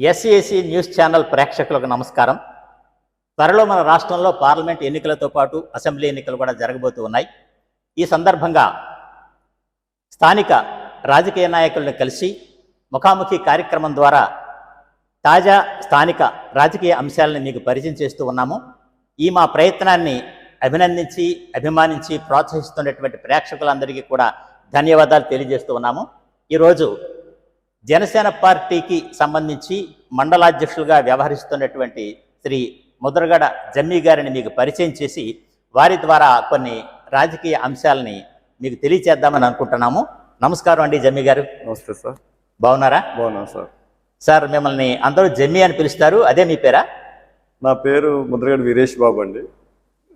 SEC news channel ప్రేక్షకులకు నమస్కారం. త్వరలో మన రాష్ట్రంలో పార్లమెంట్ ఎన్నికలతో పాటు అసెంబ్లీ ఎన్నికలు కూడా జరగబోతూ ఉన్నాయి. ఈ సందర్భంగా స్థానిక రాజకీయ నాయకులను కలిసి ముఖాముఖి కార్యక్రమం ద్వారా తాజా స్థానిక రాజకీయ అంశాలను మీకు పరిచయం చేస్తూ ఉన్నాము. ఈ మా ప్రయత్నాన్ని అభినందించి అభిమానించి ప్రోత్సహిస్తున్నటువంటి ప్రేక్షకులందరికీ కూడా ధన్యవాదాలు తెలియజేస్తూ ఉన్నాము. ఈరోజు జనసేన పార్టీకి సంబంధించి మండలాధ్యక్షులుగా వ్యవహరిస్తున్నటువంటి శ్రీ ముద్రగడ జమ్మి గారిని మీకు పరిచయం చేసి వారి ద్వారా కొన్ని రాజకీయ అంశాలని మీకు తెలియచేద్దామని అనుకుంటున్నాము. నమస్కారం అండి జమ్మి గారు. నమస్తే సార్. బాగున్నారా? బాగున్నా సార్. సార్ మిమ్మల్ని అందరూ జమ్మి అని పిలుస్తారు, అదే మీ పేరా? నా పేరు ముద్రగడ వీరేష్ బాబు అండి.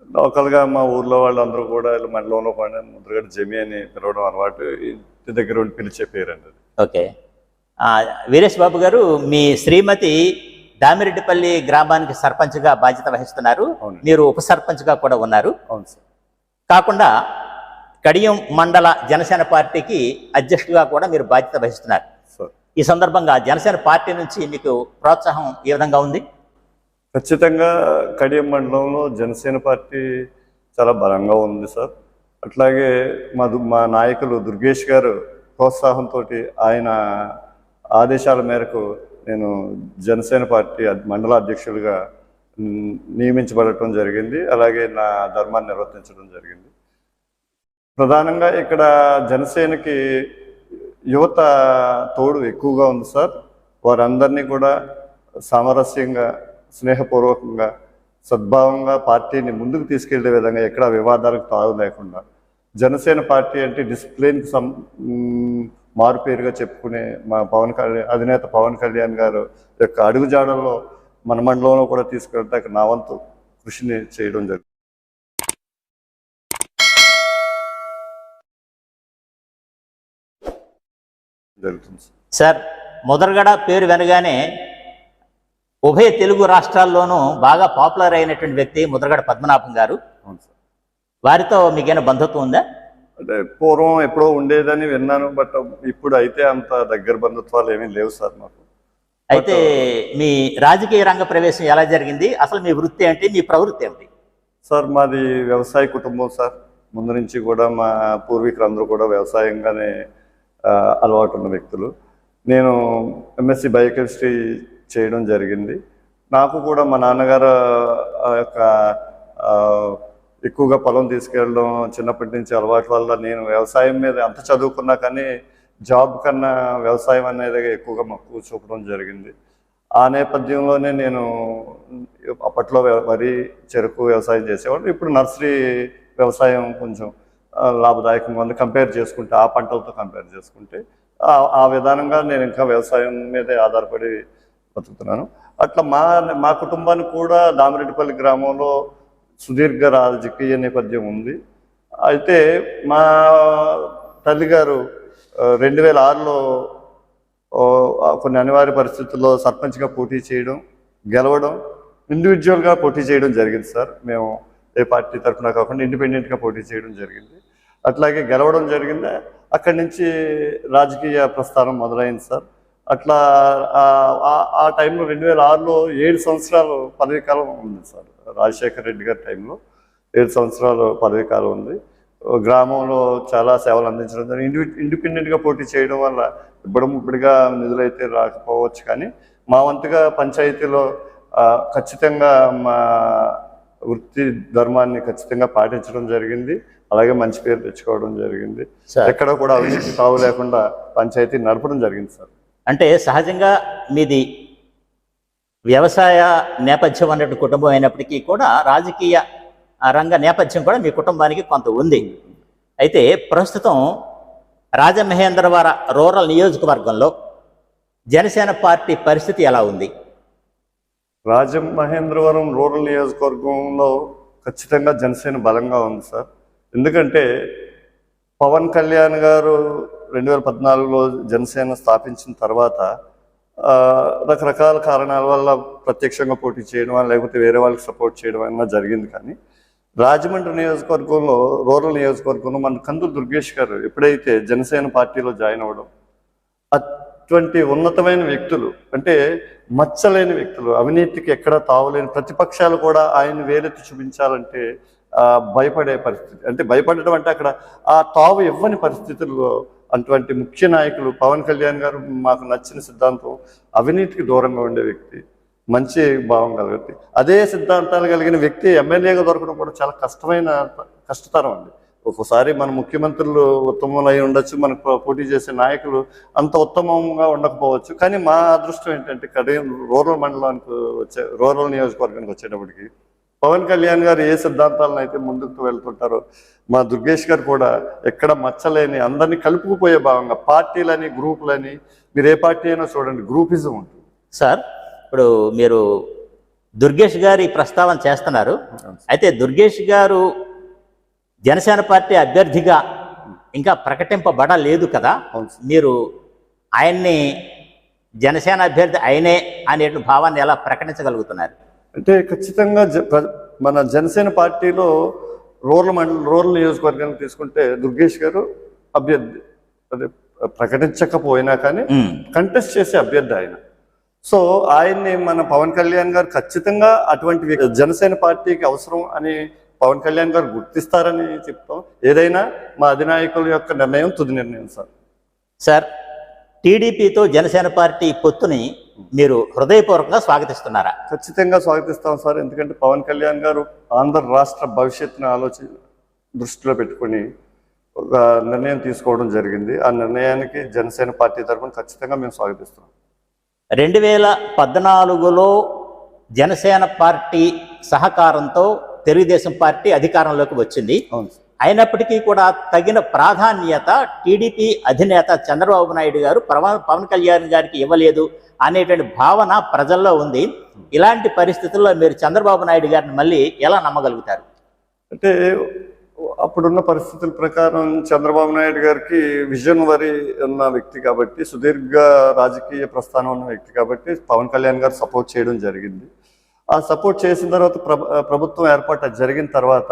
లోకల్గా మా ఊర్లో వాళ్ళందరూ కూడా మండలంలో పడిన ముద్రగడ జమ్మి అని పిలవడం అలవాటు, ఇంటి దగ్గర ఉండి పిలిచే పేరు అండి. ఓకే. వీరేష్ బాబు గారు, మీ శ్రీమతి దామిరెడ్డిపల్లి గ్రామానికి సర్పంచ్గా బాధ్యత వహిస్తున్నారు, మీరు ఉప సర్పంచ్గా కూడా ఉన్నారు. అవును సార్. కాకుండా కడియం మండల జనసేన పార్టీకి అధ్యక్షుడిగా కూడా మీరు బాధ్యత వహిస్తున్నారు. ఈ సందర్భంగా జనసేన పార్టీ నుంచి మీకు ప్రోత్సాహం ఏ విధంగా ఉంది? ఖచ్చితంగా కడియం మండలంలో జనసేన పార్టీ చాలా బలంగా ఉంది సార్. అట్లాగే మా నాయకులు దుర్గేష్ గారు ప్రోత్సాహంతో, ఆయన ఆదేశాల మేరకు నేను జనసేన పార్టీ మండల అధ్యక్షులుగా నియమించబడటం జరిగింది. అలాగే నా ధర్మాన్ని నిర్వర్తించడం జరిగింది. ప్రధానంగా ఇక్కడ జనసేనకి యువత తోడు ఎక్కువగా ఉంది సార్. వారందరినీ కూడా సామరస్యంగా, స్నేహపూర్వకంగా, సద్భావంగా పార్టీని ముందుకు తీసుకెళ్లే విధంగా ఎక్కడ వివాదాలకు తావు లేకుండా, జనసేన పార్టీ అంటే డిసిప్లిన్కి మారుపేరుగా చెప్పుకునే మా అధినేత పవన్ కళ్యాణ్ గారు యొక్క అడుగుజాడల్లో మన మండలంలో కూడా తీసుకెళ్తే నా వంతు కృషిని చేయడం జరుగుతుంది సార్. ముద్రగడ పేరు వినగానే ఉభయ తెలుగు రాష్ట్రాల్లోనూ బాగా పాపులర్ అయినటువంటి వ్యక్తి ముద్రగడ పద్మనాభం గారు. అవును సార్. వారితో మీకైనా బంధుత్వం ఉందా? అంటే పూర్వం ఎప్పుడో ఉండేదని విన్నాను, బట్ ఇప్పుడు అయితే అంత దగ్గర బంధుత్వాలు ఏమీ లేవు సార్ మాకు. అయితే మీ రాజకీయ రంగ ప్రవేశం ఎలా జరిగింది? అసలు మీ వృత్తి ఏంటి, మీ ప్రవృత్తి ఏమిటి? సార్ మాది వ్యవసాయ కుటుంబం సార్. ముందు నుంచి కూడా మా పూర్వీకులందరూ కూడా వ్యవసాయంగానే అలవాటు ఉన్న వ్యక్తులు. నేను ఎంఎస్సి బయోకెమిస్ట్రీ చేయడం జరిగింది. నాకు కూడా మా నాన్నగారు యొక్క ఎక్కువగా పొలం తీసుకెళ్ళడం చిన్నప్పటి నుంచి అలవాటు వల్ల నేను వ్యవసాయం మీద అంత చదువుకున్నా కానీ జాబ్ కన్నా వ్యవసాయం అనేది ఎక్కువగా మక్కువ చూపడం జరిగింది. ఆ నేపథ్యంలోనే నేను అప్పట్లో వరి, చెరుకు వ్యవసాయం చేసేవాడు. ఇప్పుడు నర్సరీ వ్యవసాయం కొంచెం లాభదాయకంగా ఉంది కంపేర్ చేసుకుంటే, ఆ పంటలతో కంపేర్ చేసుకుంటే. ఆ విధానంగా నేను ఇంకా వ్యవసాయం మీదే ఆధారపడి బతుకుతున్నాను. అట్లా మా కుటుంబానికి కూడా దామిరెడ్డిపల్లి గ్రామంలో సుదీర్ఘ రాజకీయ నేపథ్యం ఉంది. అయితే మా తల్లిగారు 2006లో కొన్ని అనివార్య పరిస్థితుల్లో సర్పంచ్గా పోటీ చేయడం, గెలవడం, ఇండివిజువల్గా పోటీ చేయడం జరిగింది సార్. మేము ఏ పార్టీ తరఫున కాకుండా ఇండిపెండెంట్గా పోటీ చేయడం జరిగింది. అట్లాగే గెలవడం జరిగింది. అక్కడి నుంచి రాజకీయ ప్రస్థానం మొదలైంది సార్. అట్లా ఆ టైంలో 2006లో 7 సంవత్సరాలు పదవీకాలం ఉంది సార్. రాజశేఖర రెడ్డి గారి టైంలో 7 సంవత్సరాలు పదవీకాలం ఉంది. గ్రామంలో చాలా సేవలు అందించడం జరిగింది. ఇండిపెండెంట్గా పోటీ చేయడం వల్ల ఇప్పుడిగా నిధులైతే రాకపోవచ్చు, కానీ మా వంతుగా పంచాయతీలో ఖచ్చితంగా మా వృత్తి ధర్మాన్ని ఖచ్చితంగా పాటించడం జరిగింది. అలాగే మంచి పేరు తెచ్చుకోవడం జరిగింది. ఎక్కడ కూడా అవినీతి తావు లేకుండా పంచాయతీ నడపడం జరిగింది సార్. అంటే సహజంగా మీది వ్యవసాయ నేపథ్యం అన్నట్టు కుటుంబం అయినప్పటికీ కూడా రాజకీయ రంగ నేపథ్యం కూడా మీ కుటుంబానికి కొంత ఉంది. అయితే ప్రస్తుతం రాజమహేంద్రవర రూరల్ నియోజకవర్గంలో జనసేన పార్టీ పరిస్థితి ఎలా ఉంది? రాజమహేంద్రవరం రూరల్ నియోజకవర్గంలో ఖచ్చితంగా జనసేన బలంగా ఉంది సార్. ఎందుకంటే పవన్ కళ్యాణ్ గారు 2014లో జనసేన స్థాపించిన తర్వాత రకరకాల కారణాల వల్ల ప్రత్యక్షంగా పోటీ చేయడం వల్ల, లేకపోతే వేరే వాళ్ళకి సపోర్ట్ చేయడం వల్ల జరిగింది. కానీ రాజమండ్రి నియోజకవర్గంలో, రూరల్ నియోజకవర్గంలో మన కందులు దుర్గేష్ గారు ఎప్పుడైతే జనసేన పార్టీలో జాయిన్ అవ్వడం, అటువంటి ఉన్నతమైన వ్యక్తులు, అంటే మచ్చలేని వ్యక్తులు, అవినీతికి ఎక్కడ తావులేని ప్రతిపక్షాలు కూడా ఆయన వేలెత్తి చూపించాలంటే భయపడే పరిస్థితి, అంటే భయపడడం అంటే అక్కడ ఆ తావు ఇవ్వని పరిస్థితుల్లో అటువంటి ముఖ్య నాయకులు పవన్ కళ్యాణ్ గారు మాకు నచ్చిన సిద్ధాంతం అవినీతికి దూరంగా ఉండే వ్యక్తి, మంచి భావం కలిగింది. అదే సిద్ధాంతాలు కలిగిన వ్యక్తి ఎమ్మెల్యేగా దొరకడం కూడా చాలా కష్టతరం అండి. ఒక్కోసారి మన ముఖ్యమంత్రులు ఉత్తమంలో అయి ఉండొచ్చు, మనకు పోటీ చేసే నాయకులు అంత ఉత్తమంగా ఉండకపోవచ్చు. కానీ మా అదృష్టం ఏంటంటే కడియం రూరల్ మండలానికి రూరల్ నియోజకవర్గానికి వచ్చేటప్పటికి పవన్ కళ్యాణ్ గారు ఏ సిద్ధాంతాలను అయితే ముందుకు వెళ్తుంటారో, మా దుర్గేష్ గారు కూడా ఎక్కడ మచ్చలేని అందరినీ కలుపుకుపోయే భావంగా పార్టీలని గ్రూపులని, మీరు ఏ పార్టీ అయినా చూడండి గ్రూపిజం ఉంటుంది. సార్, ఇప్పుడు మీరు దుర్గేష్ గారి ప్రస్తావన చేస్తున్నారు. అయితే దుర్గేష్ గారు జనసేన పార్టీ అభ్యర్థిగా ఇంకా ప్రకటింపబడలేదు కదా, మీరు ఆయన్ని జనసేన అభ్యర్థి అయినే అనే భావాన్ని ఎలా ప్రకటించగలుగుతున్నారు? అంటే ఖచ్చితంగా మన జనసేన పార్టీలో రూరల్ నియోజకవర్గాన్ని తీసుకుంటే దుర్గేష్ గారు అభ్యర్థి, అదే ప్రకటించకపోయినా కానీ కంటెస్ట్ చేసే అభ్యర్థి ఆయన. సో ఆయన్ని మన పవన్ కళ్యాణ్ గారు ఖచ్చితంగా అటువంటి జనసేన పార్టీకి అవసరం అని పవన్ కళ్యాణ్ గారు గుర్తిస్తారని చెప్తాం. ఏదైనా మా అధినాయకుల యొక్క నిర్ణయం తుది నిర్ణయం. సార్, టీడీపీతో జనసేన పార్టీ పొత్తుని మీరు హృదయపూర్వకంగా స్వాగతిస్తున్నారా? ఖచ్చితంగా స్వాగతిస్తాం సార్. ఎందుకంటే పవన్ కళ్యాణ్ గారు ఆంధ్ర రాష్ట్ర భవిష్యత్తును దృష్టిలో పెట్టుకుని ఒక నిర్ణయం తీసుకోవడం జరిగింది. ఆ నిర్ణయానికి జనసేన పార్టీ తరఫున ఖచ్చితంగా మేము స్వాగతిస్తున్నాం. 2014లో జనసేన పార్టీ సహకారంతో తెలుగుదేశం పార్టీ అధికారంలోకి వచ్చింది. అయినప్పటికీ కూడా తగిన ప్రాధాన్యత టీడీపీ అధినేత చంద్రబాబు నాయుడు గారు పవన్ కళ్యాణ్ గారికి ఇవ్వలేదు అనేటువంటి భావన ప్రజల్లో ఉంది. ఇలాంటి పరిస్థితుల్లో మీరు చంద్రబాబు నాయుడు గారిని మళ్ళీ ఎలా నమ్మగలుగుతారు? అంటే అప్పుడున్న పరిస్థితుల ప్రకారం చంద్రబాబు నాయుడు గారికి విజనరీ ఉన్న వ్యక్తి కాబట్టి, సుదీర్ఘ రాజకీయ ప్రస్థానం ఉన్న వ్యక్తి కాబట్టి పవన్ కళ్యాణ్ గారు సపోర్ట్ చేయడం జరిగింది. ఆ సపోర్ట్ చేసిన తర్వాత ప్రభుత్వం ఏర్పాటు జరిగిన తర్వాత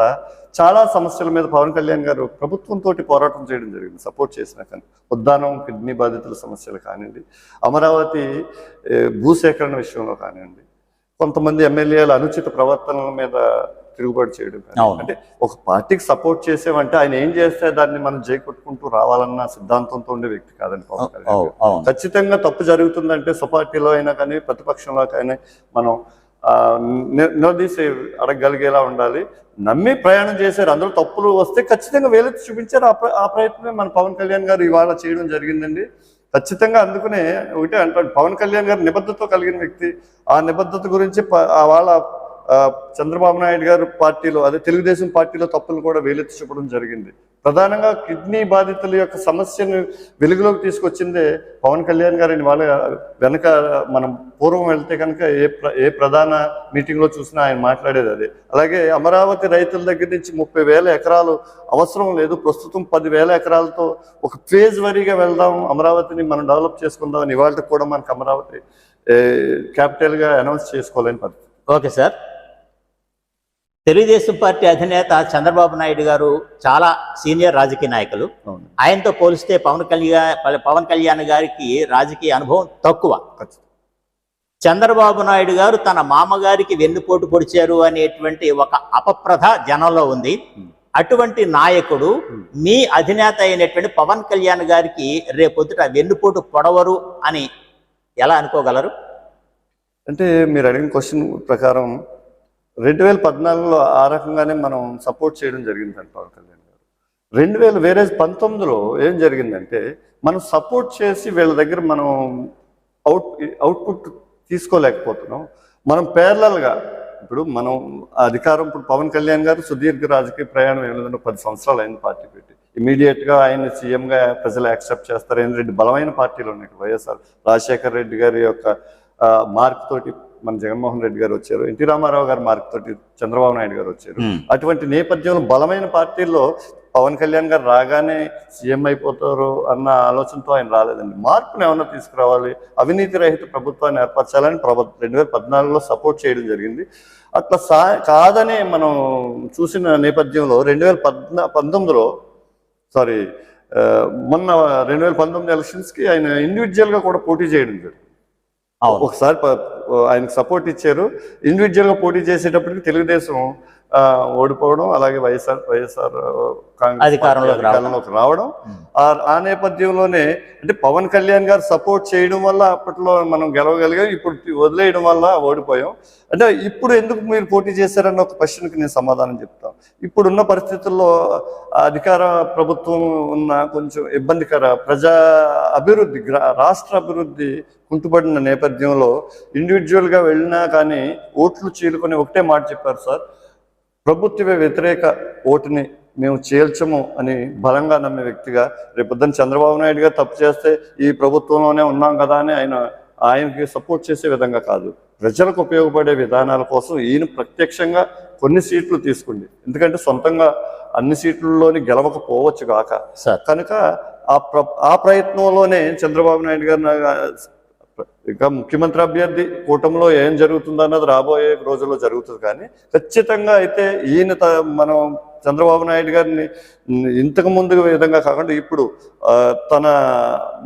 చాలా సమస్యల మీద పవన్ కళ్యాణ్ గారు ప్రభుత్వంతో పోరాటం చేయడం జరిగింది. సపోర్ట్ చేసినా కానీ ఉద్దానం కిడ్నీ బాధితుల సమస్యలు కానివ్వండి, అమరావతి భూసేకరణ విషయంలో కానివ్వండి, కొంతమంది ఎమ్మెల్యేల అనుచిత ప్రవర్తనల మీద తిరుగుబాటు చేయడం కానీ, అంటే ఒక పార్టీకి సపోర్ట్ చేసేవంటే ఆయన ఏం చేస్తే దాన్ని మనం జైకొట్టుకుంటూ రావాలన్న సిద్ధాంతంతో ఉండే వ్యక్తి కాదండి పవన్ కళ్యాణ్. ఖచ్చితంగా తప్పు జరుగుతుందంటే స్వపార్టీలో అయినా కానీ ప్రతిపక్షంలో కానీ మనం నిలదీసి అడగగలిగేలా ఉండాలి. నమ్మి ప్రయాణం చేశారు, అందులో తప్పులు వస్తే ఖచ్చితంగా వేలెత్తి చూపించారు. ఆ ప్రయత్నమే మన పవన్ కళ్యాణ్ గారు ఇవాళ చేయడం జరిగిందండి. ఖచ్చితంగా అందుకునే ఒకటే అంటాడు, పవన్ కళ్యాణ్ గారు నిబద్ధతతో కలిగిన వ్యక్తి. ఆ నిబద్ధత గురించి వాళ్ళ చంద్రబాబు నాయుడు గారు పార్టీలో, అదే తెలుగుదేశం పార్టీలో తప్పులు కూడా వేలెత్తి చూపడం జరిగింది. ప్రధానంగా కిడ్నీ బాధితుల యొక్క సమస్యను వెలుగులోకి తీసుకొచ్చిందే పవన్ కళ్యాణ్ గారిని. వాళ్ళ వెనక మనం పూర్వం వెళ్తే కనుక ఏ ప్రధాన మీటింగ్లో చూసినా ఆయన మాట్లాడేది అదే. అలాగే అమరావతి రైతుల దగ్గర నుంచి 30,000 ఎకరాలు అవసరం లేదు, ప్రస్తుతం 10,000 ఎకరాలతో ఒక ఫేజ్ వరీగా వెళ్దాం, అమరావతిని మనం డెవలప్ చేసుకుందాం అని ఇవాళ కూడా మనకు అమరావతి క్యాపిటల్గా అనౌన్స్ చేసుకోవాలని పరిస్థితి. ఓకే సార్, తెలుగుదేశం పార్టీ అధినేత చంద్రబాబు నాయుడు గారు చాలా సీనియర్ రాజకీయ నాయకులు. ఆయనతో పోలిస్తే పవన్ కళ్యాణ్ గారికి రాజకీయ అనుభవం తక్కువ. చంద్రబాబు నాయుడు గారు తన మామగారికి వెన్నుపోటు పొడిచారు అనేటువంటి ఒక అపప్రథ జనంలో ఉంది. అటువంటి నాయకుడు మీ అధినేత అయినటువంటి పవన్ కళ్యాణ్ గారికి రేపొద్దుట వెన్నుపోటు పొడవరు అని ఎలా అనుకోగలరు? అంటే మీరు అడిగిన క్వశ్చన్ ప్రకారం 2014లో ఆ రకంగానే మనం సపోర్ట్ చేయడం జరిగిందంట పవన్ కళ్యాణ్ గారు. 2019లో ఏం జరిగిందంటే మనం సపోర్ట్ చేసి వీళ్ళ దగ్గర మనం అవుట్పుట్ తీసుకోలేకపోతున్నాం. మనం ప్యారలల్గా ఇప్పుడు మనం అధికారం, ఇప్పుడు పవన్ కళ్యాణ్ గారు సుదీర్ఘ రాజకీయ ప్రయాణం ఏమైనా 10 సంవత్సరాలు అయింది పార్టీ పెట్టి. ఇమీడియట్గా ఆయన సీఎంగా ప్రజలు యాక్సెప్ట్ చేస్తారు. ఎందుకంటే బలమైన పార్టీలు ఉన్నాయి. వైఎస్ఆర్ రాజశేఖర రెడ్డి గారి యొక్క మార్క్ తోటి మన జగన్మోహన్ రెడ్డి గారు వచ్చారు, ఎన్టీ రామారావు గారు మార్క్ తోటి చంద్రబాబు నాయుడు గారు వచ్చారు. అటువంటి నేపథ్యంలో బలమైన పార్టీల్లో పవన్ కళ్యాణ్ గారు రాగానే సీఎం అయిపోతారు అన్న ఆలోచనతో ఆయన రాలేదండి. మార్పును ఏమన్నా తీసుకురావాలి, అవినీతి రహిత ప్రభుత్వాన్ని ఏర్పరచాలని 2014లో సపోర్ట్ చేయడం జరిగింది. అట్లా కాదని మనం చూసిన నేపథ్యంలో 2019లో మొన్న 2019 ఎలక్షన్స్కి ఆయన ఇండివిజువల్గా కూడా పోటీ చేయడం జరిగింది. అవును. ఒకసారి ఆయనకు సపోర్ట్ ఇచ్చారు. ఇండివిజువల్గా పోటీ చేసేటప్పటికి తెలుగుదేశం ఓడిపోవడం, అలాగే వైఎస్ఆర్ కాంగ్రెస్ అధికారంలోకి రావడం. ఆ నేపథ్యంలోనే అంటే పవన్ కళ్యాణ్ గారు సపోర్ట్ చేయడం వల్ల అప్పట్లో మనం గెలవగలిగాం, ఇప్పుడు వదిలేయడం వల్ల ఓడిపోయాం. అంటే ఇప్పుడు ఎందుకు మీరు పోటీ చేశారన్న ఒక క్వశ్చన్కి నేను సమాధానం చెప్తాను. ఇప్పుడున్న పరిస్థితుల్లో అధికార ప్రభుత్వం ఉన్న కొంచెం ఇబ్బందికర ప్రజా అభివృద్ధి, రాష్ట్ర అభివృద్ధి కుంటుపడిన నేపథ్యంలో ఇండివిజువల్గా వెళ్ళినా కానీ ఓట్లు చీలుకొని ఒకటే మాట చెప్పారు సార్, ప్రభుత్వ వ్యతిరేక ఓటుని మేము చేల్చము అని బలంగా నమ్మే వ్యక్తిగా, రేపొద్దున చంద్రబాబు నాయుడు గారు తప్పు చేస్తే ఈ ప్రభుత్వంలోనే ఉన్నాం కదా అని ఆయనకి సపోర్ట్ చేసే విధంగా కాదు, ప్రజలకు ఉపయోగపడే విధానాల కోసం ఈయన ప్రత్యక్షంగా కొన్ని సీట్లు తీసుకుంది. ఎందుకంటే సొంతంగా అన్ని సీట్లలోని గెలవకపోవచ్చు కాక, కనుక ఆ ప్రయత్నంలోనే చంద్రబాబు నాయుడు గారు ఇక ముఖ్యమంత్రి అభ్యర్థి కూటమిలో ఏం జరుగుతుందో అన్నది రాబోయే రోజుల్లో జరుగుతుంది. కానీ ఖచ్చితంగా అయితే ఈయన మనం చంద్రబాబు నాయుడు గారిని ఇంతకు ముందు విధంగా కాకుండా ఇప్పుడు తన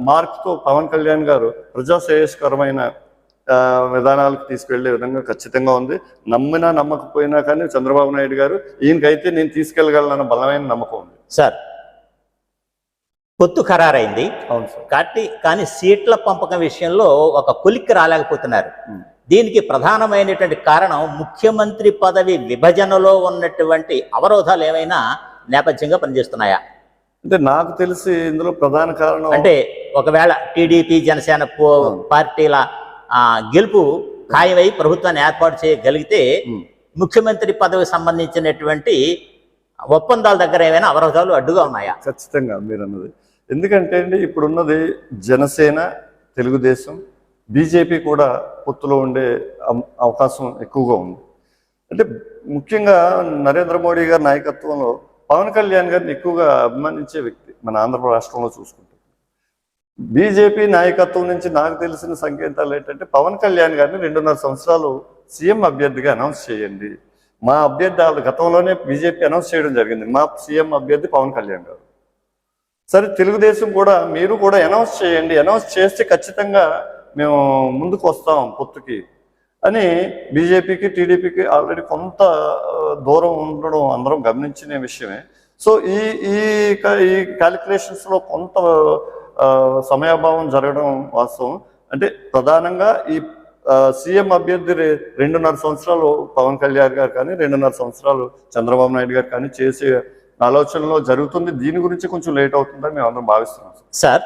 మార్క్తో పవన్ కళ్యాణ్ గారు ప్రజాశ్రేయస్కరమైన విధానాలకు తీసుకెళ్లే విధంగా ఖచ్చితంగా ఉంది. నమ్మినా నమ్మకపోయినా కానీ చంద్రబాబు నాయుడు గారు ఈయనకైతే నేను తీసుకెళ్ళగలనన్న బలమైన నమ్మకం ఉంది. సార్, పొత్తు ఖరారైంది. అవును సార్. కానీ సీట్ల పంపకం విషయంలో ఒక కొలిక్కి రాలేకపోతున్నారు. దీనికి ప్రధానమైనటువంటి కారణం ముఖ్యమంత్రి పదవి విభజనలో ఉన్నటువంటి అవరోధాలు ఏమైనా నేపథ్యంగా పనిచేస్తున్నాయా? అంటే నాకు తెలిసి ఇందులో ప్రధాన కారణం అంటే ఒకవేళ టీడీపీ జనసేన పార్టీల గెలుపు ఖాయమై ప్రభుత్వాన్ని ఏర్పాటు చేయగలిగితే ముఖ్యమంత్రి పదవికి సంబంధించినటువంటి ఒప్పందాల దగ్గర ఏమైనా అవరోధాలు అడ్డుగా ఉన్నాయా? ఖచ్చితంగా మీరు అన్నది. ఎందుకంటే అండి ఇప్పుడున్నది జనసేన, తెలుగుదేశం, బీజేపీ కూడా పొత్తులో ఉండే అవకాశం ఎక్కువగా ఉంది. అంటే ముఖ్యంగా నరేంద్ర మోడీ గారి నాయకత్వంలో పవన్ కళ్యాణ్ గారిని ఎక్కువగా అభిమానించే వ్యక్తి మన ఆంధ్ర రాష్ట్రంలో చూసుకుంటే. బీజేపీ నాయకత్వం నుంచి నాకు తెలిసిన సంకేతాలు ఏంటంటే పవన్ కళ్యాణ్ గారిని 2.5 సంవత్సరాలు సీఎం అభ్యర్థిగా అనౌన్స్ చేయండి. మా అభ్యర్థి గతంలోనే బీజేపీ అనౌన్స్ చేయడం జరిగింది, మా సీఎం అభ్యర్థి పవన్ కళ్యాణ్ గారు. సరే తెలుగుదేశం కూడా మీరు కూడా అనౌన్స్ చేయండి, అనౌన్స్ చేస్తే ఖచ్చితంగా మేము ముందుకు వస్తాం పొత్తుకి అని బీజేపీకి టీడీపీకి ఆల్రెడీ కొంత దూరం ఉండడం అందరం గమనించిన విషయమే. సో ఈ ఈ క్యాలిక్యులేషన్స్లో కొంత సమయాభావం జరగడం వాస్తవం. అంటే ప్రధానంగా ఈ సీఎం అభ్యర్థి 2.5 సంవత్సరాలు పవన్ కళ్యాణ్ గారు కానీ 2.5 సంవత్సరాలు చంద్రబాబు నాయుడు గారు కానీ చేసే ఆలోచనలో జరుగుతుంది. దీని గురించి కొంచెం లేట్ అవుతుందని మేము అందరం భావిస్తున్నాం. సార్,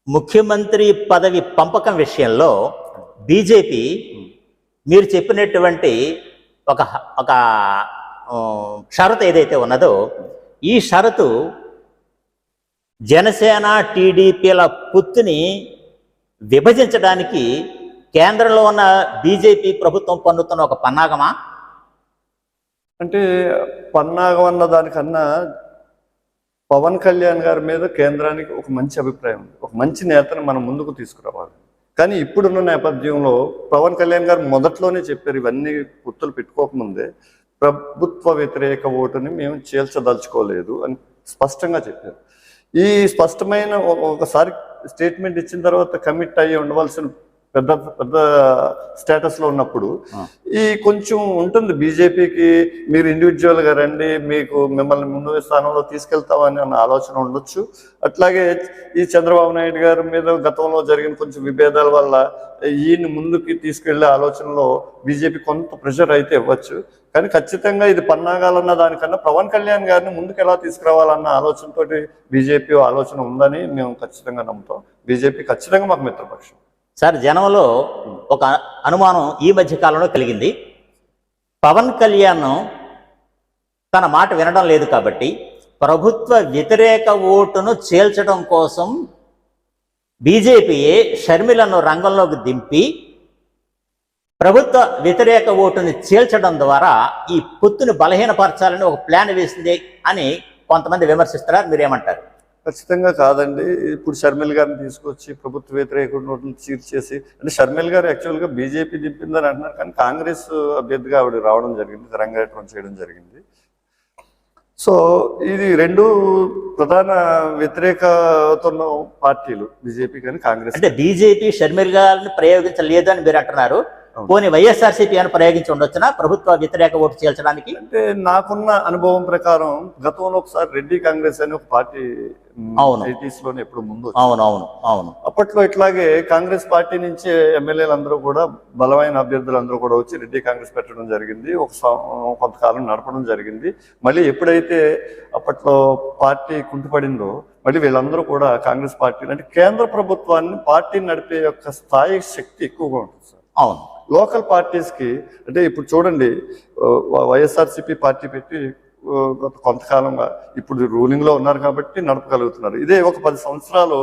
ముఖ్యమంత్రి పదవి పంపకం విషయంలో బీజేపీ మీరు చెప్పినటువంటి ఒక షరతు ఏదైతే ఉన్నదో ఈ షరతు జనసేన టీడీపీల పొత్తుని విభజించడానికి కేంద్రంలో ఉన్న బీజేపీ ప్రభుత్వం పన్నుతున్న ఒక పన్నాగమా? అంటే పన్నాగం అన్న దానికన్నా పవన్ కళ్యాణ్ గారి మీద కేంద్రానికి ఒక మంచి అభిప్రాయం ఉంది, ఒక మంచి నేతను మనం ముందుకు తీసుకురావాలి. కానీ ఇప్పుడున్న నేపథ్యంలో పవన్ కళ్యాణ్ గారు మొదట్లోనే చెప్పారు, ఇవన్నీ పొత్తులు పెట్టుకోకముందే ప్రభుత్వ వ్యతిరేక ఓటుని మేము చేల్చదలుచుకోలేదు అని స్పష్టంగా చెప్పారు. ఈ స్పష్టమైన ఒకసారి స్టేట్మెంట్ ఇచ్చిన తర్వాత కమిట్ అయ్యి ఉండవలసిన పెద్ద పెద్ద స్టేటస్లో ఉన్నప్పుడు ఈ కొంచెం ఉంటుంది బీజేపీకి, మీరు ఇండివిజువల్గా రండి, మిమ్మల్ని ముందు స్థానంలో తీసుకెళ్తామని అన్న ఆలోచన ఉండొచ్చు. అట్లాగే ఈ చంద్రబాబు నాయుడు గారి మీద గతంలో జరిగిన కొంచెం విభేదాల వల్ల ఈయన ముందుకి తీసుకెళ్లే ఆలోచనలో బీజేపీ కొంత ప్రెషర్ అయితే ఇవ్వచ్చు. కానీ ఖచ్చితంగా ఇది పన్నాగాలన్న దానికన్నా పవన్ కళ్యాణ్ గారిని ముందుకు ఎలా తీసుకురావాలన్న ఆలోచనతో బీజేపీ ఆలోచన ఉందని మేము ఖచ్చితంగా నమ్ముతాం. బీజేపీ ఖచ్చితంగా మాకు మిత్రపక్షం. సార్, జనంలో ఒక అనుమానం ఈ మధ్య కాలంలో కలిగింది, పవన్ కళ్యాణ్ తన మాట వినడం లేదు కాబట్టి ప్రభుత్వ వ్యతిరేక ఓటును చేల్చడం కోసం బీజేపీయే షర్మిలను రంగంలోకి దింపి ప్రభుత్వ వ్యతిరేక ఓటుని చేల్చడం ద్వారా ఈ పొత్తును బలహీనపరచాలని ఒక ప్లాన్ వేసింది అని కొంతమంది విమర్శిస్తున్నారు. మీరేమంటారు? ఖచ్చితంగా కాదండి. ఇప్పుడు షర్మిల గారిని తీసుకొచ్చి ప్రభుత్వ వ్యతిరేక నోట్లను చేసి, అంటే షర్మిల గారు యాక్చువల్గా బీజేపీ దింపిందని అంటున్నారు, కానీ కాంగ్రెస్ అభ్యర్థిగా ఆవిడ రావడం జరిగింది, రంగేట్రం చేయడం జరిగింది. సో ఇది రెండు ప్రధాన వ్యతిరేకత ఉన్న పార్టీలు, బీజేపీ కానీ కాంగ్రెస్. అంటే బీజేపీ షర్మిల గారిని ప్రయోగించలేదు అని మీరు అంటున్నారు. పోనీ వైఎస్ఆర్సీపీ అని ప్రయోగించి ఉండొచ్చునా ప్రభుత్వ వ్యతిరేక ఓటు చేల్చడానికి? అంటే నాకున్న అనుభవం ప్రకారం గతంలో ఒకసారి రెడ్డి కాంగ్రెస్ అని ఒక పార్టీ 80s లోనే ఎప్పుడు ముందు అవును అప్పట్లో ఇట్లాగే కాంగ్రెస్ పార్టీ నుంచి ఎమ్మెల్యేలందరూ కూడా బలమైన అభ్యర్థులందరూ కూడా వచ్చి రెడ్డి కాంగ్రెస్ పెట్టడం జరిగింది. కొంతకాలం నడపడం జరిగింది. మళ్ళీ ఎప్పుడైతే అప్పట్లో పార్టీ కుంటుపడిందో మళ్ళీ వీళ్ళందరూ కూడా కాంగ్రెస్ పార్టీ అంటే కేంద్ర ప్రభుత్వాన్ని పార్టీని నడిపే యొక్క స్థాయి శక్తి ఎక్కువగా ఉంటుంది సార్. అవును. లోకల్ పార్టీస్కి అంటే ఇప్పుడు చూడండి, వైఎస్ఆర్సీపీ పార్టీ పెట్టి కొంతకాలంగా ఇప్పుడు రూలింగ్లో ఉన్నారు కాబట్టి నడపగలుగుతున్నారు. ఇదే ఒక 10 సంవత్సరాలు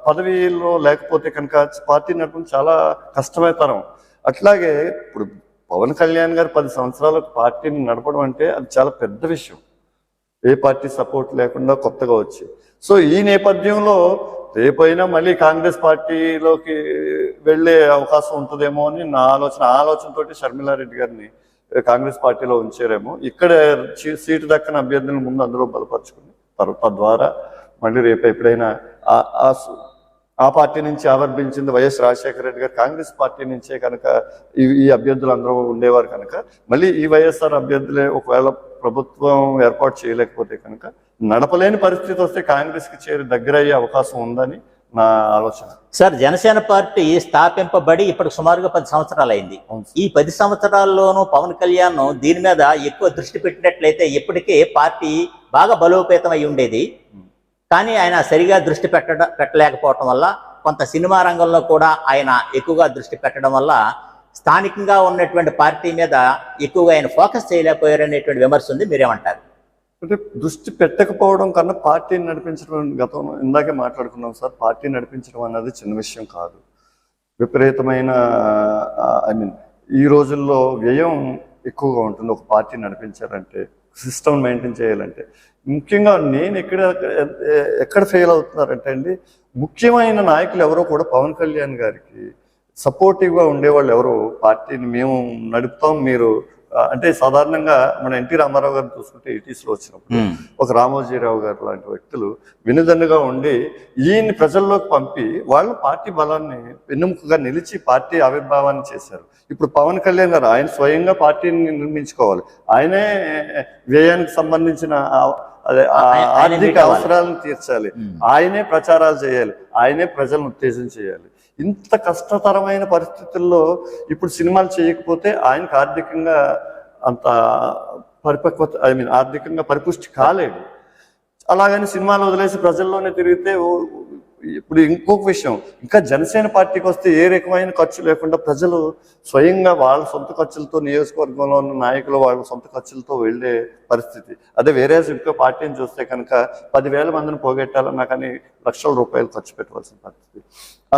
పదవిలో లేకపోతే కనుక పార్టీ నడపడం చాలా కష్టమైతరం. అట్లాగే ఇప్పుడు పవన్ కళ్యాణ్ గారు 10 సంవత్సరాలు పార్టీని నడపడం అంటే అది చాలా పెద్ద విషయం, ఏ పార్టీ సపోర్ట్ లేకుండా కొత్తగా వచ్చి. సో ఈ నేపథ్యంలో రేపైనా మళ్ళీ కాంగ్రెస్ పార్టీలోకి వెళ్ళే అవకాశం ఉంటుందేమో అని నా ఆలోచనతోటి షర్మిలారెడ్డి గారిని కాంగ్రెస్ పార్టీలో ఉంచారేమో. ఇక్కడ సీటు దక్కని అభ్యర్థులను ముందు అందులో బలపరుచుకుని తద్వారా మళ్ళీ రేపు ఎప్పుడైనా ఆ పార్టీ నుంచి ఆవిర్భించింది వైఎస్ రాజశేఖర రెడ్డి గారు కాంగ్రెస్ పార్టీ నుంచే కనుక ఈ అభ్యర్థులు అందరూ ఉండేవారు కనుక మళ్ళీ ఈ వైఎస్ఆర్ అభ్యర్థులే ఒకవేళ ప్రభుత్వం ఏర్పాటు చేయలేకపోతే కనుక నడపలేని పరిస్థితి వస్తే కాంగ్రెస్కి చేరి దగ్గర అయ్యే అవకాశం ఉందని నా ఆలోచన. సార్, జనసేన పార్టీ స్థాపింపబడి ఇప్పటికి సుమారుగా 10 సంవత్సరాలు అయింది. ఈ 10 సంవత్సరాల్లోనూ పవన్ కళ్యాణ్ దీని మీద ఎక్కువ దృష్టి పెట్టినట్లయితే ఇప్పటికే పార్టీ బాగా బలోపేతం అయి ఉండేది. కానీ ఆయన సరిగా దృష్టి పెట్టలేకపోవటం వల్ల, కొంత సినిమా రంగంలో కూడా ఆయన ఎక్కువగా దృష్టి పెట్టడం వల్ల స్థానికంగా ఉన్నటువంటి పార్టీ మీద ఎక్కువగా ఆయన ఫోకస్ చేయలేకపోయారు అనేటువంటి విమర్శ ఉంది. మీరేమంటారు? అంటే దృష్టి పెట్టకపోవడం కన్నా పార్టీని నడిపించడం, గతంలో ఇందాకే మాట్లాడుకున్నాం సార్, పార్టీ నడిపించడం అన్నది చిన్న విషయం కాదు. విపరీతమైన ఈ రోజుల్లో వ్యయం ఎక్కువగా ఉంటుంది ఒక పార్టీ నడిపించాలంటే, సిస్టమ్ మెయింటైన్ చేయాలంటే. ముఖ్యంగా నేను ఎక్కడ ఫెయిల్ అవుతున్నారంటే అండి, ముఖ్యమైన నాయకులు ఎవరో కూడా పవన్ కళ్యాణ్ గారికి సపోర్టివ్గా ఉండేవాళ్ళు ఎవరు పార్టీని మేము నడుపుతాం మీరు అంటే సాధారణంగా మన ఎన్టీ రామారావు గారిని చూసుకుంటే 80s లో వచ్చినప్పుడు ఒక రామోజీరావు గారు లాంటి వ్యక్తులు వినుదన్నుగా ఉండి ఈయన్ని ప్రజల్లోకి పంపి వాళ్ళు పార్టీ బలాన్ని వెన్నెముకగా నిలిచి పార్టీ ఆవిర్భావాన్ని చేశారు. ఇప్పుడు పవన్ కళ్యాణ్ గారు ఆయన స్వయంగా పార్టీని నిర్మించుకోవాలి, ఆయనే వ్యయానికి సంబంధించిన ఆర్థిక అవసరాలను తీర్చాలి, ఆయనే ప్రచారాలు చేయాలి, ఆయనే ప్రజలను ఉత్తేజం చేయాలి. ఇంత కష్టతరమైన పరిస్థితుల్లో ఇప్పుడు సినిమాలు చేయకపోతే ఆయనకు ఆర్థికంగా అంత పరిపక్వత ఆర్థికంగా పరిపుష్టి కాలేడు. అలాగని సినిమాలు వదిలేసి ప్రజల్లోనే తిరిగితే ఇప్పుడు ఇంకొక విషయం, ఇంకా జనసేన పార్టీకి వస్తే ఏ రకమైన ఖర్చు లేకుండా ప్రజలు స్వయంగా వాళ్ళ సొంత ఖర్చులతో, నియోజకవర్గంలో ఉన్న నాయకులు వాళ్ళ సొంత ఖర్చులతో వెళ్ళే పరిస్థితి. అదే వేరే ఇంకో పార్టీని చూస్తే కనుక 10,000 మందిని పోగొట్టాలన్నా కానీ లక్షల రూపాయలు ఖర్చు పెట్టవలసిన పరిస్థితి.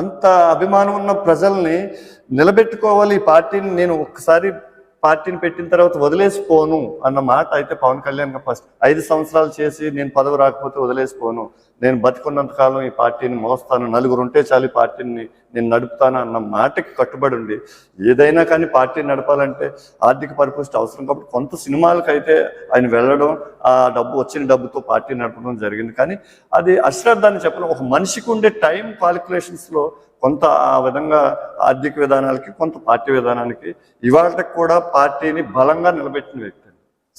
అంత అభిమానం ఉన్న ప్రజల్ని నిలబెట్టుకోవాలి. ఈ పార్టీని నేను ఒక్కసారి పార్టీని పెట్టిన తర్వాత వదిలేసిపోను అన్న మాట అయితే పవన్ కళ్యాణ్ ఫస్ట్ 5 సంవత్సరాలు చేసి నేను పదవి రాకపోతే వదిలేసిపోను, నేను బతికున్నంతకాలం ఈ పార్టీని మోస్తాను, నలుగురు ఉంటే చాలు ఈ పార్టీని నేను నడుపుతాను అన్న మాటకి కట్టుబడి ఉండి ఏదైనా కానీ పార్టీని నడపాలంటే ఆర్థిక పరిపుష్టి అవసరం. కాబట్టి కొంత సినిమాలకైతే ఆయన వెళ్ళడం, ఆ వచ్చిన డబ్బుతో పార్టీ నడపడం జరిగింది. కానీ అది అశ్రద్ధ అని చెప్పడం, ఒక మనిషికి ఉండే టైం క్యాలిక్యులేషన్స్లో కొంత ఆ విధంగా ఆర్థిక విధానాలకి కొంత పార్టీ విధానానికి ఇవాళకి కూడా పార్టీని బలంగా నిలబెట్టిన వ్యక్తి.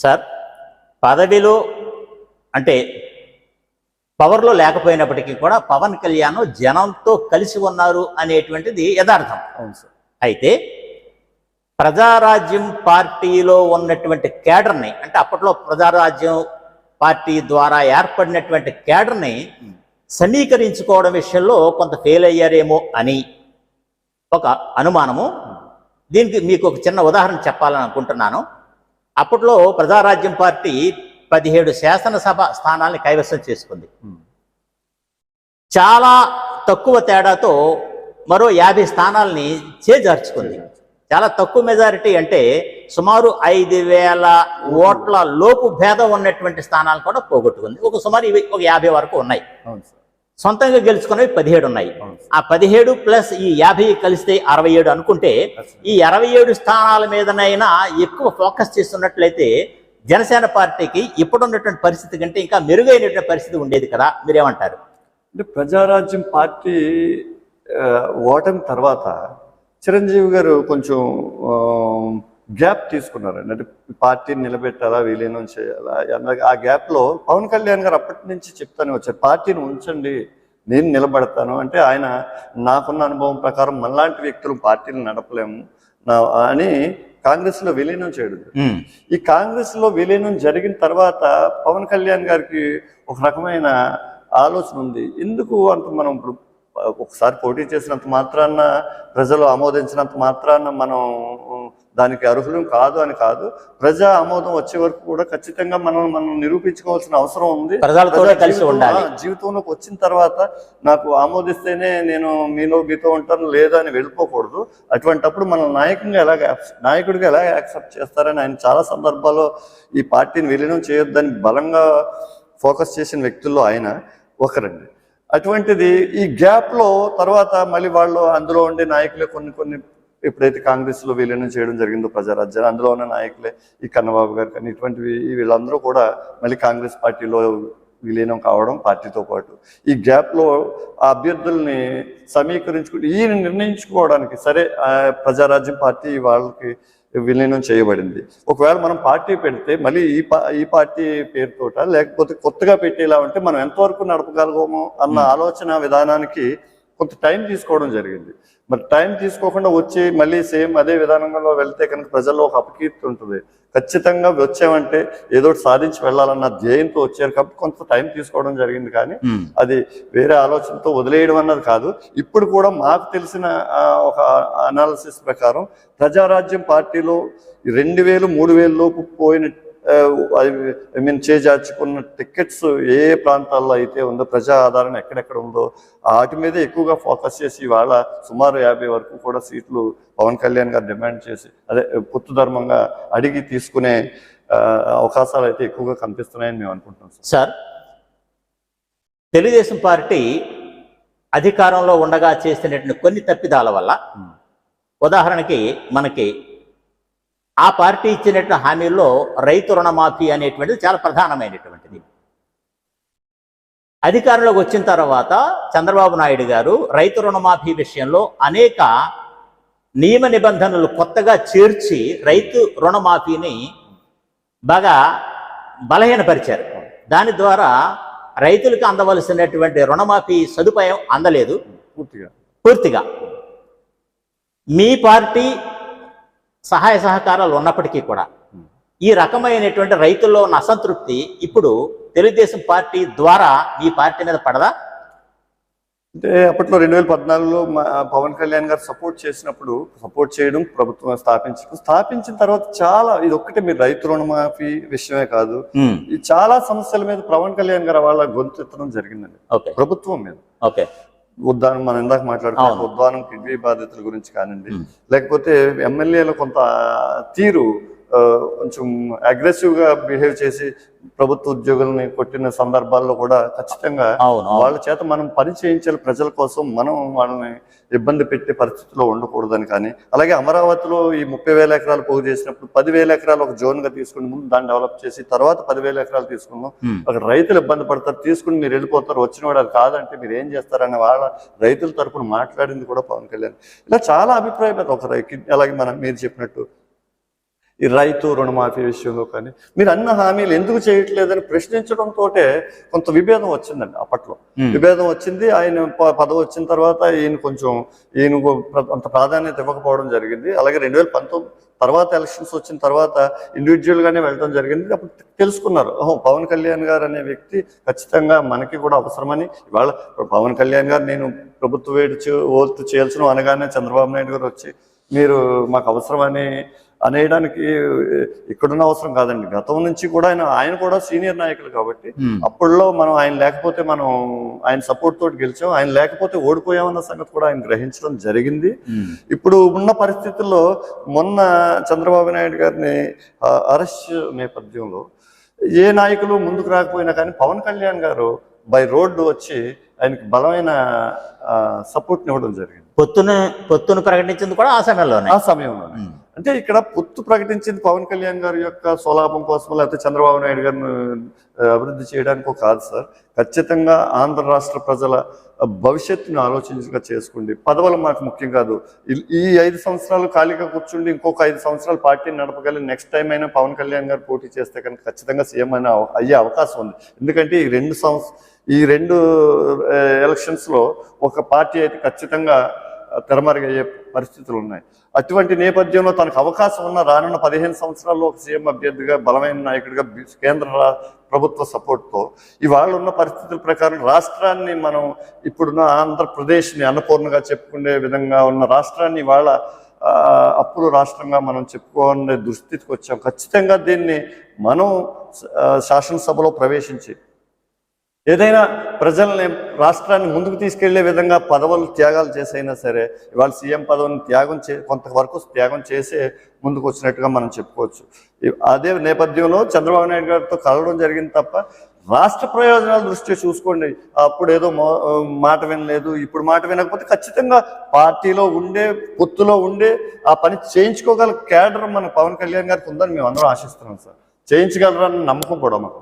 సార్, పదవిలో అంటే పవర్లో లేకపోయినప్పటికీ కూడా పవన్ కళ్యాణ్ జనంతో కలిసి ఉన్నారు అనేటువంటిది యథార్థం. అవును సార్. అయితే ప్రజారాజ్యం పార్టీలో ఉన్నటువంటి కేడర్ని, అంటే అప్పట్లో ప్రజారాజ్యం పార్టీ ద్వారా ఏర్పడినటువంటి కేడర్ని సమీకరించుకోవడం విషయంలో కొంత ఫెయిల్ అయ్యారేమో అని ఒక అనుమానము. దీనికి మీకు ఒక చిన్న ఉదాహరణ చెప్పాలని అనుకుంటున్నాను. అప్పట్లో ప్రజారాజ్యం పార్టీ 17 శాసనసభ స్థానాల్ని కైవసం చేసుకుంది. చాలా తక్కువ తేడాతో మరో 50 స్థానాల్ని చేజార్చుకుంది. చాలా తక్కువ మెజారిటీ అంటే సుమారు 5,000 ఓట్ల లోపు భేదం ఉన్నటువంటి స్థానాలు కూడా పోగొట్టుకుంది. సుమారు ఇవి ఒక 50 వరకు ఉన్నాయి. సొంతంగా గెలుచుకున్నవి 17 ఉన్నాయి. ఆ 17 ప్లస్ ఈ 50 కలిస్తే 67 అనుకుంటే ఈ 67 స్థానాల మీదనైనా ఎక్కువ ఫోకస్ చేస్తున్నట్లయితే జనసేన పార్టీకి ఇప్పుడున్నటువంటి పరిస్థితి కంటే ఇంకా మెరుగైనటువంటి పరిస్థితి ఉండేది కదా, మీరేమంటారు? అంటే ప్రజారాజ్యం పార్టీ ఓటమి తర్వాత చిరంజీవి గారు కొంచెం గ్యాప్ తీసుకున్నారండి. అంటే పార్టీని నిలబెట్టాలా, విలీనం చేయాలా అన్నది. ఆ గ్యాప్లో పవన్ కళ్యాణ్ గారు అప్పటి నుంచి చెప్తానే వచ్చారు, పార్టీని ఉంచండి, నేను నిలబడతాను. అంటే ఆయన నాకున్న అనుభవం ప్రకారం మనలాంటి వ్యక్తులు పార్టీని నడపలేము అని కాంగ్రెస్లో విలీనం చేయడం. ఈ కాంగ్రెస్లో విలీనం జరిగిన తర్వాత పవన్ కళ్యాణ్ గారికి ఒక రకమైన ఆలోచన ఉంది. ఎందుకు అంత మనం ఇప్పుడు ఒకసారి పోటీ చేసినంత మాత్రాన, ప్రజలు ఆమోదించినంత మాత్రాన మనం దానికి అర్హులం కాదు అని కాదు, ప్రజా ఆమోదం వచ్చే వరకు కూడా ఖచ్చితంగా మనం నిరూపించుకోవాల్సిన అవసరం ఉంది. జీవితంలోకి వచ్చిన తర్వాత నాకు ఆమోదిస్తేనే నేను మీతో ఉంటాను లేదా అని వెళ్ళిపోకూడదు. అటువంటప్పుడు మనం నాయకుడిగా ఎలా యాక్సెప్ట్ చేస్తారని ఆయన చాలా సందర్భాల్లో ఈ పార్టీని విలీనం చేయొద్దని బలంగా ఫోకస్ చేసిన వ్యక్తుల్లో ఆయన ఒకరండి. అటువంటిది ఈ గ్యాప్లో తర్వాత మళ్ళీ వాళ్ళు అందులో ఉండే నాయకులే కొన్ని ఎప్పుడైతే కాంగ్రెస్లో విలీనం చేయడం జరిగిందో ప్రజారాజ్యాన్ని, అందులో ఉన్న నాయకులే ఈ కన్నబాబు గారు కానీ ఇటువంటివి వీళ్ళందరూ కూడా మళ్ళీ కాంగ్రెస్ పార్టీలో విలీనం కావడం పార్టీతో పాటు. ఈ గ్యాప్లో ఆ అభ్యర్థుల్ని సమీకరించుకుంటూ ఈయన నిర్ణయించుకోవడానికి సరే ప్రజారాజ్యం పార్టీ వాళ్ళకి విలీనం చేయబడింది. ఒకవేళ మనం పార్టీ పెడితే మళ్ళీ ఈ పార్టీ పేరుతోట లేకపోతే కొత్తగా పెట్టేలా ఉంటే మనం ఎంతవరకు నడపగలగోమో అన్న ఆలోచన విధానానికి కొంత టైం తీసుకోవడం జరిగింది. మరి టైం తీసుకోకుండా వచ్చి మళ్ళీ సేమ్ అదే విధానంలో వెళ్తే కనుక ప్రజల్లో ఒక అపకీర్తి ఉంటుంది. ఖచ్చితంగా వచ్చామంటే ఏదో సాధించి వెళ్ళాలన్న ధ్యేయంతో వచ్చారు కాబట్టి కొంత టైం తీసుకోవడం జరిగింది. కానీ అది వేరే ఆలోచనతో వదిలేయడం అన్నది కాదు. ఇప్పుడు కూడా మాకు తెలిసిన ఒక అనాలిసిస్ ప్రకారం ప్రజారాజ్యం పార్టీలో 2000, 3000 లోపు పోయిన చేజార్చుకున్న టికెట్స్ ఏ ప్రాంతాల్లో అయితే ఉందో, ప్రజా ఆధారణ ఎక్కడెక్కడ ఉందో వాటి మీద ఎక్కువగా ఫోకస్ చేసి ఇవాళ సుమారు 50 వరకు కూడా సీట్లు పవన్ కళ్యాణ్ గారు డిమాండ్ చేసి అదే పొత్తు ధర్మంగా అడిగి తీసుకునే అవకాశాలు అయితే ఎక్కువగా కనిపిస్తున్నాయని మేము అనుకుంటున్నాం. సార్, తెలుగుదేశం పార్టీ అధికారంలో ఉండగా చేసినటువంటి కొన్ని తప్పిదాల వల్ల, ఉదాహరణకి మనకి ఆ పార్టీ ఇచ్చినటువంటి హామీల్లో రైతు రుణమాఫీ అనేటువంటిది చాలా ప్రధానమైనటువంటిది. అధికారంలోకి వచ్చిన తర్వాత చంద్రబాబు నాయుడు గారు రైతు రుణమాఫీ విషయంలో అనేక నియమ నిబంధనలు కొత్తగా చేర్చి రైతు రుణమాఫీని బాగా బలహీనపరిచారు. దాని ద్వారా రైతులకు అందవలసినటువంటి రుణమాఫీ సదుపాయం అందలేదు పూర్తిగా. మీ పార్టీ సహాయ సహకారాలు ఉన్నప్పటికీ కూడా ఈ రకమైనటువంటి రైతుల్లో ఉన్న అసంతృప్తి ఇప్పుడు తెలుగుదేశం పార్టీ ద్వారా మీ పార్టీ మీద పడదా? అంటే అప్పట్లో 2014లో పవన్ కళ్యాణ్ గారు సపోర్ట్ చేయడం, ప్రభుత్వం స్థాపించిన తర్వాత చాలా ఇది ఒక్కటే మీరు రైతు రుణమాఫీ విషయమే కాదు, ఈ చాలా సమస్యల మీద పవన్ కళ్యాణ్ గారు వాళ్ళ గొంతెత్తడం జరిగిందండి ప్రభుత్వం మీద. ఉద్దానం మనం ఇందాక మాట్లాడుకున్నాం, ఉద్దానం కిడ్నీ బాధితుల గురించి కానివ్వండి, లేకపోతే ఎమ్మెల్యేలు కొంత తీరు కొంచెం అగ్రెసివ్ గా బిహేవ్ చేసి ప్రభుత్వ ఉద్యోగుల్ని కొట్టిన సందర్భాల్లో కూడా ఖచ్చితంగా వాళ్ళ చేత మనం పని చేయించాలి ప్రజల కోసం, మనం వాళ్ళని ఇబ్బంది పెట్టే పరిస్థితిలో ఉండకూడదని. కానీ అలాగే అమరావతిలో ఈ 30,000 ఎకరాలు పోగు చేసినప్పుడు 10,000 ఎకరాలు ఒక జోన్ గా తీసుకుని ముందు దాన్ని డెవలప్ చేసి తర్వాత 10,000 ఎకరాలు తీసుకున్నాం. అక్కడ రైతులు ఇబ్బంది పడతారు, తీసుకుని మీరు వెళ్ళిపోతారు, వచ్చిన వాడు అది కాదంటే మీరు ఏం చేస్తారని వాళ్ళ రైతుల తరపున మాట్లాడింది కూడా పవన్ కళ్యాణ్. ఇలా చాలా అభిప్రాయం అలాగే మీరు చెప్పినట్టు ఈ రైతు రుణమాఫీ విషయంలో కానీ మీరు అన్న హామీలు ఎందుకు చేయట్లేదని ప్రశ్నించడంతో కొంత విభేదం వచ్చిందండి. అప్పట్లో విభేదం వచ్చింది. ఆయన పదవి వచ్చిన తర్వాత ఈయన అంత ప్రాధాన్యత ఇవ్వకపోవడం జరిగింది. అలాగే 2019 తర్వాత ఎలక్షన్స్ వచ్చిన తర్వాత ఇండివిజువల్ గానే వెళ్ళడం జరిగింది. అప్పుడు తెలుసుకున్నారు, పవన్ కళ్యాణ్ గారు అనే వ్యక్తి ఖచ్చితంగా మనకి కూడా అవసరమని. ఇవాళ పవన్ కళ్యాణ్ గారు నేను ప్రభుత్వ ఓటు చేయాల్సిన అనగానే చంద్రబాబు నాయుడు గారు వచ్చి మీరు మాకు అవసరమని అనేయడానికి ఇక్కడున్న అవసరం కాదండి. గతం నుంచి కూడా ఆయన కూడా సీనియర్ నాయకులు కాబట్టి అప్పుడులో మనం ఆయన లేకపోతే మనం ఆయన సపోర్ట్ తోటి గెలిచాం, ఆయన లేకపోతే ఓడిపోయామన్న సంగతి కూడా ఆయన గ్రహించడం జరిగింది. ఇప్పుడు ఉన్న పరిస్థితుల్లో మొన్న చంద్రబాబు నాయుడు గారిని అరెస్ట్ నేపథ్యంలో ఏ నాయకులు ముందుకు రాకపోయినా కానీ పవన్ కళ్యాణ్ గారు బై రోడ్డు వచ్చి ఆయనకి బలమైన సపోర్ట్ ఇవ్వడం జరిగింది. పొత్తును ప్రకటించింది కూడా ఆ సమయంలో. అంటే ఇక్కడ పొత్తు ప్రకటించింది పవన్ కళ్యాణ్ గారి యొక్క స్వలాభం కోసం లేకపోతే చంద్రబాబు నాయుడు గారిని అభివృద్ధి చేయడానికో కాదు సార్. ఖచ్చితంగా ఆంధ్ర రాష్ట్ర ప్రజల భవిష్యత్తును ఆలోచించగా చేసుకోండి. పదవులు మాకు ముఖ్యం కాదు. ఈ 5 సంవత్సరాలు ఖాళీగా కూర్చుండి ఇంకొక 5 సంవత్సరాలు పార్టీని నడపగలి నెక్స్ట్ టైం అయినా పవన్ కళ్యాణ్ గారు పోటీ చేస్తే కనుక ఖచ్చితంగా సీఎం అయినా అయ్యే అవకాశం ఉంది. ఎందుకంటే ఈ రెండు ఎలక్షన్స్లో ఒక పార్టీ అయితే ఖచ్చితంగా తెరమరుగయ్యే పరిస్థితులు ఉన్నాయి. అటువంటి నేపథ్యంలో తనకు అవకాశం ఉన్న రానున్న 15 సంవత్సరాల్లో ఒక సీఎం అభ్యర్థిగా బలమైన నాయకుడిగా కేంద్ర ప్రభుత్వ సపోర్ట్తో ఇవాళ ఉన్న పరిస్థితుల ప్రకారం రాష్ట్రాన్ని మనం ఇప్పుడున్న ఆంధ్రప్రదేశ్ని అన్నపూర్ణగా చెప్పుకునే విధంగా ఉన్న రాష్ట్రాన్ని ఇవాళ అప్పుల రాష్ట్రంగా మనం చెప్పుకోనే దుస్థితికి వచ్చాం. ఖచ్చితంగా దీన్ని మనం శాసనసభలో ప్రవేశించి ఏదైనా ప్రజల్ని రాష్ట్రాన్ని ముందుకు తీసుకెళ్లే విధంగా పదవులు త్యాగాలు చేసైనా సరే ఇవాళ సీఎం పదవిని కొంతవరకు త్యాగం చేసే ముందుకు వచ్చినట్టుగా మనం చెప్పుకోవచ్చు. అదే నేపథ్యంలో చంద్రబాబు నాయుడు గారితో కలవడం జరిగింది తప్ప రాష్ట్ర ప్రయోజనాల దృష్ట్యా చూసుకోండి. అప్పుడు ఏదో మాట వినలేదు, ఇప్పుడు మాట వినకపోతే ఖచ్చితంగా పార్టీలో ఉండే పొత్తులో ఉండే ఆ పని చేయించుకోగల కేడర్ మన పవన్ కళ్యాణ్ గారికి ఉందని మేము అందరం ఆశిస్తున్నాం సార్. చేయించగలరని నమ్మకం కూడా మాకు.